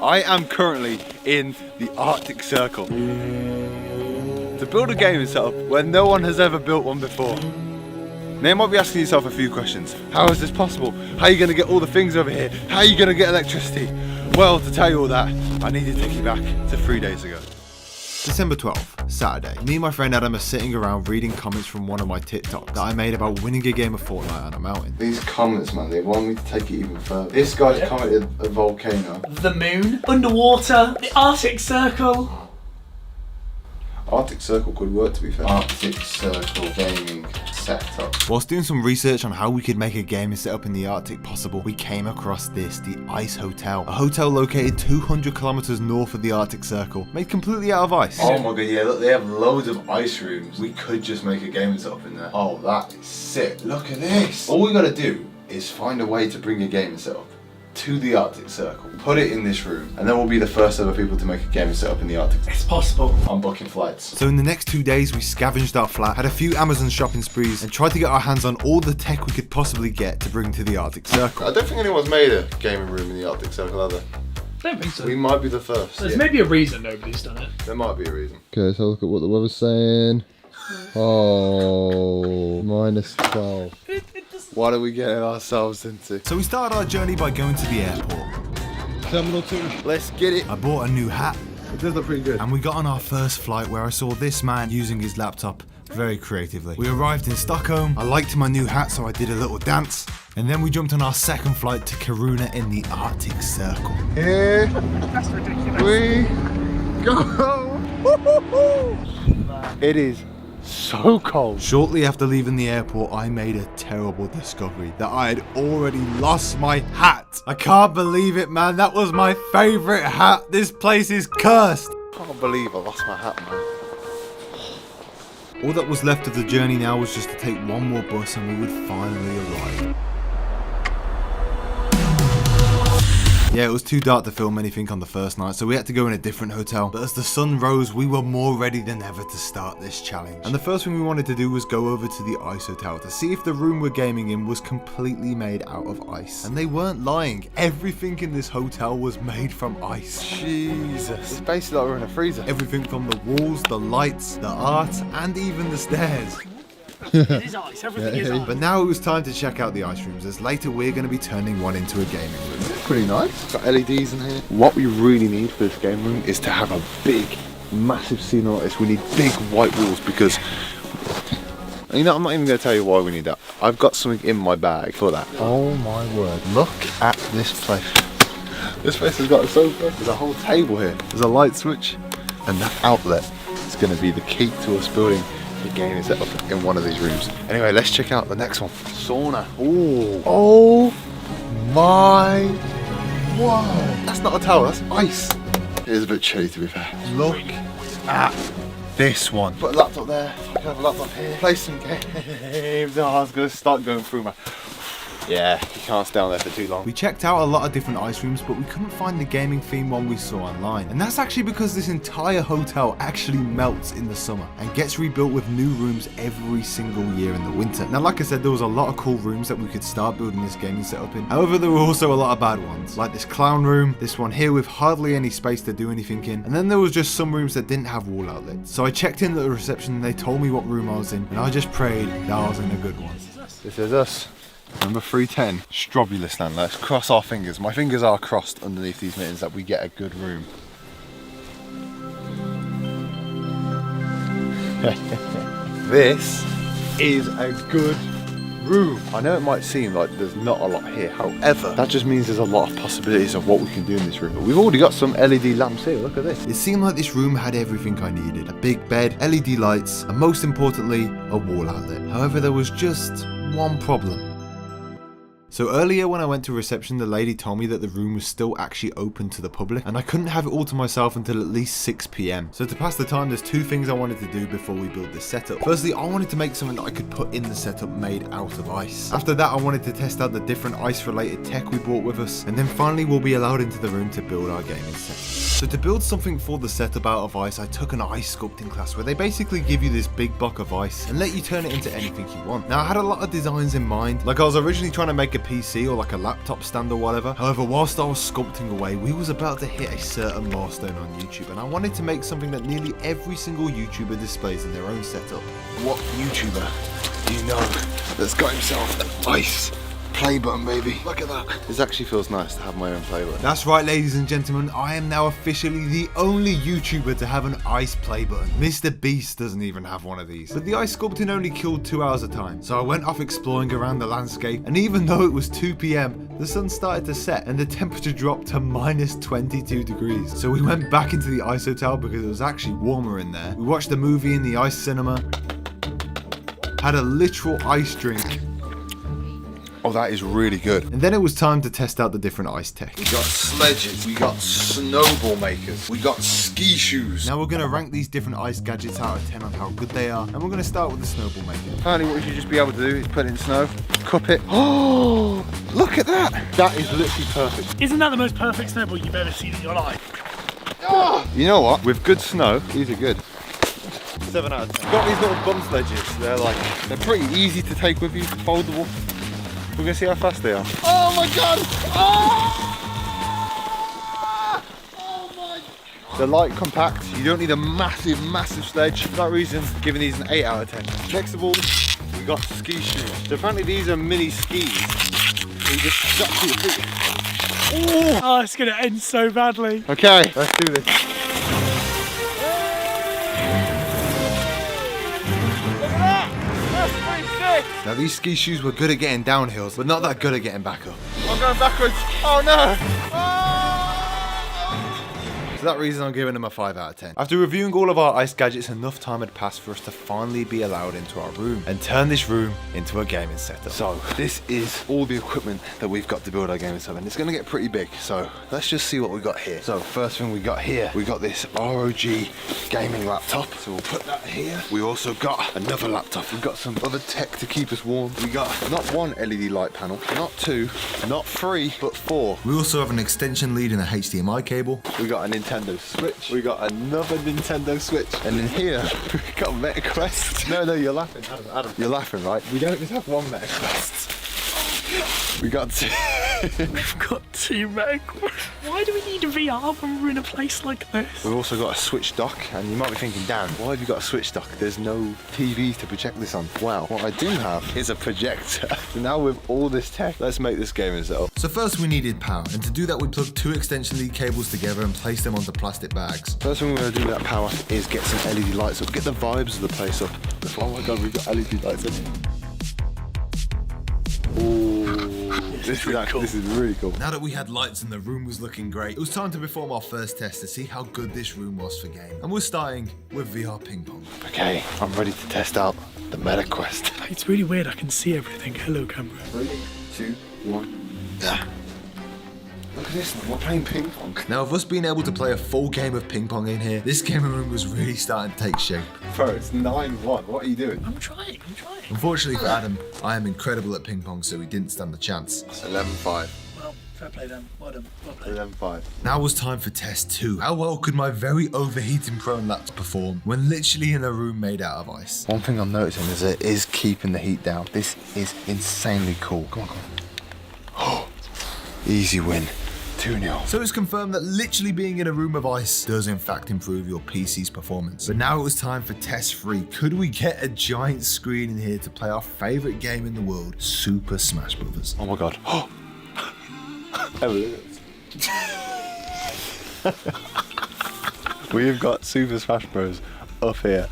I am currently in the Arctic Circle to build a gaming setup where no one has ever built one before. Now you might be asking yourself a few questions. How is this possible? How are you going to get all the things over here? How are you going to get electricity? Well, to tell you all that, I need to take you back to 3 days ago. December 12th, Saturday. Me and my friend Adam are sitting around reading comments from one of my TikToks that I made about winning a game of Fortnite on a mountain. These comments, man, they want me to take it even further. This guy's commented a volcano. The moon, underwater, the Arctic Circle. Arctic Circle could work, to be fair. Arctic Circle gaming setup. Whilst doing some research on how we could make a gaming setup in the Arctic possible, we came across this, the Ice Hotel. A hotel located 200 kilometers north of the Arctic Circle, made completely out of ice. Oh my god, yeah, look, they have loads of ice rooms. We could just make a gaming setup in there. Oh, that is sick. Look at this. All we gotta do is find a way to bring a gaming setup to the Arctic Circle, put it in this room, and then we'll be the first ever people to make a gaming setup in the Arctic. It's possible. I'm booking flights. So in the next 2 days, we scavenged our flat, had a few Amazon shopping sprees, and tried to get our hands on all the tech we could possibly get to bring to the Arctic Circle. I don't think anyone's made a gaming room in the Arctic Circle, have they? I don't think so. We might be the first. There's maybe a reason nobody's done it. There might be a reason. Okay, so look at what the weather's saying. Oh, -12. What are we getting ourselves into? So we started our journey by going to the airport. Terminal 2. Let's get it. I bought a new hat. It does look pretty good. And we got on our first flight where I saw this man using his laptop very creatively. We arrived in Stockholm. I liked my new hat, so I did a little dance. And then we jumped on our second flight to Kiruna in the Arctic Circle. Here That's ridiculous. we go. It is so cold. Shortly after leaving the airport, I made a terrible discovery that I had already lost my hat. I can't believe it, man. That was my favorite hat. This place is cursed. I can't believe I lost my hat, man. All that was left of the journey now was just to take one more bus and we would finally arrive. Yeah, it was too dark to film anything on the first night, so we had to go in a different hotel. But as the sun rose, we were more ready than ever to start this challenge. And the first thing we wanted to do was go over to the Ice Hotel to see if the room we're gaming in was completely made out of ice. And they weren't lying. Everything in this hotel was made from ice. Jesus. It's basically like we're in a freezer. Everything from the walls, the lights, the art, and even the stairs. It is ice, everything is ice. But now it was time to check out the ice rooms, as later we're going to be turning one into a gaming room. Pretty nice. It's got LEDs in here. What we really need for this game room is to have a big, massive ceiling like this. We need big white walls because, you know, I'm not even going to tell you why we need that. I've got something in my bag for that. Oh my word. Look at this place. This place has got a sofa. There's a whole table here. There's a light switch. And that outlet is going to be the key to us building the gaming setup in one of these rooms. Anyway, let's check out the next one. Sauna. Ooh. Oh my. Whoa. That's not a towel, that's ice. It is a bit chilly, to be fair. Look at this one. Put a laptop there. I can have a laptop here. Play some games. Oh, I was going to start going through my... Yeah, you can't stay on there for too long. We checked out a lot of different ice rooms, but we couldn't find the gaming theme one we saw online. And that's actually because this entire hotel actually melts in the summer and gets rebuilt with new rooms every single year in the winter. Now, like I said, there was a lot of cool rooms that we could start building this gaming setup in. However, there were also a lot of bad ones, like this clown room, this one here with hardly any space to do anything in, and then there was just some rooms that didn't have wall outlets. So I checked in at the reception and they told me what room I was in, and I just prayed that I was in a good one. This is us. Number 310, Strobulisland. Let's cross our fingers. My fingers are crossed underneath these mittens that we get a good room. This is a good room. I know it might seem like there's not a lot here. However, that just means there's a lot of possibilities of what we can do in this room. But we've already got some LED lamps here. Look at this. It seemed like this room had everything I needed. A big bed, LED lights, and most importantly, a wall outlet. However, there was just one problem. So earlier when I went to reception, the lady told me that the room was still actually open to the public and I couldn't have it all to myself until at least 6 PM. So to pass the time, there's two things I wanted to do before we build this setup. Firstly, I wanted to make something that I could put in the setup made out of ice. After that, I wanted to test out the different ice related tech we brought with us, and then finally we'll be allowed into the room to build our gaming setup. So to build something for the setup out of ice, I took an ice sculpting class where they basically give you this big block of ice and let you turn it into anything you want. Now I had a lot of designs in mind, like I was originally trying to make a PC or like a laptop stand or whatever. However, whilst I was sculpting away, we was about to hit a certain milestone on YouTube, and I wanted to make something that nearly every single YouTuber displays in their own setup. What YouTuber do you know that's got himself an ice play button, baby? Look at that. This actually feels nice to have my own play button. That's right, ladies and gentlemen, I am now officially the only YouTuber to have an ice play button. Mr. Beast doesn't even have one of these. But the ice sculpting only killed 2 hours of time, so I went off exploring around the landscape, and even though it was 2 PM, the sun started to set and the temperature dropped to minus 22 degrees. So we went back into the ice hotel because it was actually warmer in there. We watched the movie in the ice cinema, had a literal ice drink. Oh, that is really good. And then it was time to test out the different ice tech. We got sledges, we got snowball makers, we got ski shoes. Now we're gonna rank these different ice gadgets out of 10 on how good they are, and we're gonna start with the snowball maker. Apparently what you should just be able to do is put it in snow, cup it. Oh, look at that. That is literally perfect. Isn't that the most perfect snowball you've ever seen in your life? Oh. You know what? With good snow, these are good. 7 out of 10. Got these little bum sledges. They're pretty easy to take with you, foldable. We're gonna see how fast they are. Oh my god! Oh! Oh my god! They're light, compact. You don't need a massive sledge. For that reason, giving these an 8 out of 10. Next of all, we got ski shoes. So apparently these are mini skis. You just strap to your feet. Oh, it's gonna end so badly. Okay, let's do this. Now these ski shoes were good at getting down hills, but not that good at getting back up. I'm going backwards. Oh no! For that reason, I'm giving them a 5 out of 10. After reviewing all of our ice gadgets, enough time had passed for us to finally be allowed into our room and turn this room into a gaming setup. So this is all the equipment that we've got to build our gaming setup, and it's going to get pretty big. So let's just see what we got here. So first thing we got here, we got this ROG gaming laptop. So we'll put that here. We also got another laptop. We've got some other tech to keep us warm. We got not 1 LED light panel, not 2, not 3, but 4. We also have an extension lead and a HDMI cable. We got a Nintendo Switch. We got another Nintendo Switch. And in here, we got MetaQuest. No, you're laughing, Adam. You're laughing, right? We don't just have 1 MetaQuest. We got 2. We've got 2 MetaQuest. Why do we need a VR when we're in a place like this? We've also got a Switch dock, and you might be thinking, Dan, why have you got a Switch dock? There's no TV to project this on. Wow, what I do have is a projector. So now with all this tech, let's make this gaming setup. So first we needed power, and to do that we plugged 2 extension lead cables together and placed them onto plastic bags. First thing we're going to do with that power is get some LED lights up, get the vibes of the place up. Oh my god, we've got LED lights up. This is really cool. Now that we had lights and the room was looking great, it was time to perform our first test to see how good this room was for gaming. And we're starting with VR ping pong. Okay, I'm ready to test out the MetaQuest. It's really weird, I can see everything. Hello, camera. 3, 2, 1. Look at this, we're playing ping pong. Now, with us being able to play a full game of ping pong in here, this gaming room was really starting to take shape. Bro, it's 9-1. What are you doing? I'm trying. Unfortunately for Adam, I am incredible at ping pong, so he didn't stand a chance. 11-5. Well, fair play then. Well done. Well played. 11-5. Now was time for test 2. How well could my very overheating prone laptop perform when literally in a room made out of ice? One thing I'm noticing is it is keeping the heat down. This is insanely cool. Come on. Oh, easy win. 2-0. So it's confirmed that literally being in a room of ice does in fact improve your PC's performance. But now it was time for test 3. Could we get a giant screen in here to play our favourite game in the world, Super Smash Brothers? Oh my god. Oh! We've got Super Smash Bros. Up here.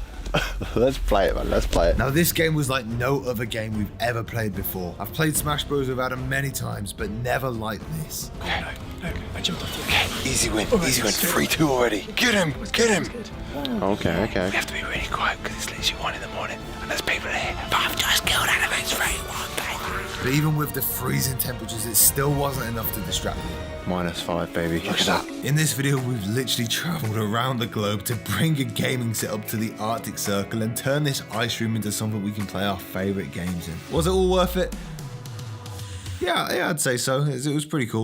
Let's play it, man. Let's play it. Now, this game was like no other game we've ever played before. I've played Smash Bros. With Adam many times, but never like this. Okay. No, I jumped off the Okay, easy win. Easy win. 3-2 already. Get him. Get him. Okay. We have to be really quiet because it's literally 1 in the morning and there's people here. But I've just killed Animate's 3-1, baby. But even with the freezing temperatures, it still wasn't enough to distract me. -5, baby. Look at that. In this video, we've literally traveled around the globe to bring a gaming setup to the Arctic Circle and turn this ice room into something we can play our favorite games in. Was it all worth it? Yeah, I'd say so. It was pretty cool.